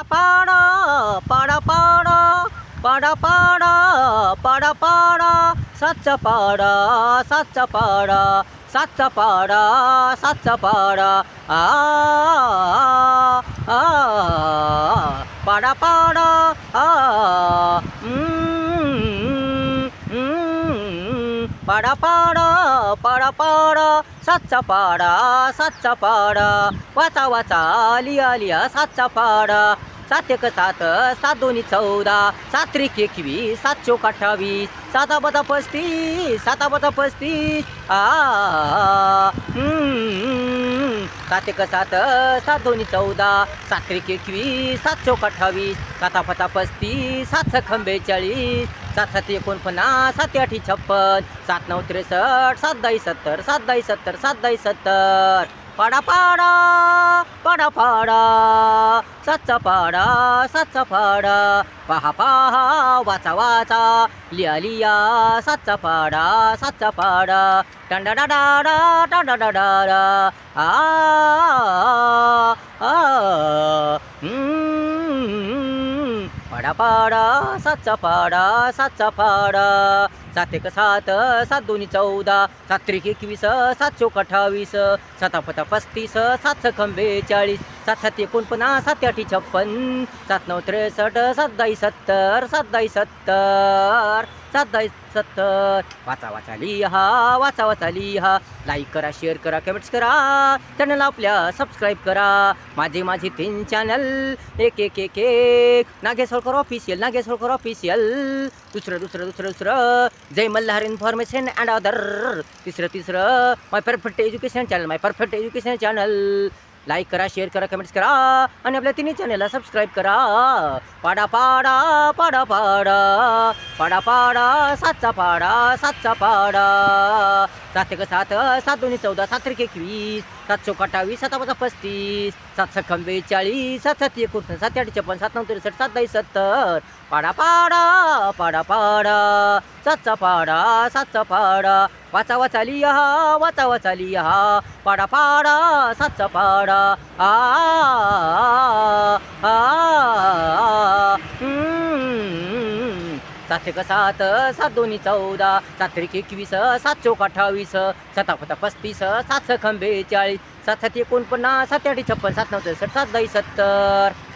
पाडा पाडा पाडा पाडा पाडा पाडा पाडा सातचा पाडा सातचा पाडा सातचा पाडा सातचा पाडा आ आ पाडा पाडा आ पाडा पाडा पाडा पाडा सातचा पाडा सातचा पाडा वाचा वाचा लिया लिया सातचा पाडा सात एक सात सात दोन्ही 14 सात त्रिक 21 सात चौक 28 साता बता 35 साता बता 35 सात एक सात सात दोन्ही 14 सात त्रिक 21 सात चौक 28 साता पता 35 सात सखम 42 सात सात 49 सात आठ 56 सात 9 63 सात 10 70 सात 10 70 सात 10 70 पाडा पाडा पाडा पाडा सातचा पाडा सातचा पाडा पहा पहा वाचा वाचा लिया लिया सातचा पाडा सातचा पाडा टंडा डा डा डा टंडा डा डा डा आ आ पाडा पाडा सातचा पाडा सातचा पाडा सात एक सात सात दोन्ही 14 सात त्रिक 21 सात चौक 28 साता पता 35 सात सखम 42 सात सात 49 सात आठ 56 सात 9 63 सात 10 70 सात 10 70 सात 10 70 वाचा वाचा लिहा वाचा वाचा लिहा लाईक करा शेअर करा कमेंट्स करा चॅनल आपल्या सबस्क्राईब करा माझे माझे 3 चॅनल एक एक एक एक नागेश होळकर ऑफिशियल नागेश होळकर ऑफिशियल दुसरं जय मल्हार इन्फॉर्मेशन अँड अदर तिसरं माय परफेक्ट एज्युकेशन चॅनल माय परफेक्ट एज्युकेशन चॅनल लाईक करा शेअर करा कमेंट्स करा आणि आपल्या 3 चॅनलला सबस्क्राईब करा पाडा पाडा पाडा पाडा पाडा पाडा सातचा पाडा सातचा पाडा सात एक सात सात दोन्ही 14 सात त्रिक 21 सात चौक 28 सात पाचा 35 सात सखम 42 सात सात 49 सात आठ 56 सात 9 63 सात 10 70 पाडा पाडा पाडा पाडा सातचा पाडा सातचा पाडा वाचा वाचा लिहा वाचा वाचा लिहा पाडा पाडा सातचा पाडा आ आ सात एक सात सात दोन्ही 14 सात त्रिक 21 सात चौक 28 साता पता 35 सात सखम 42 सात सात 49 सात आठ 56 सात 9 63 सात 10 70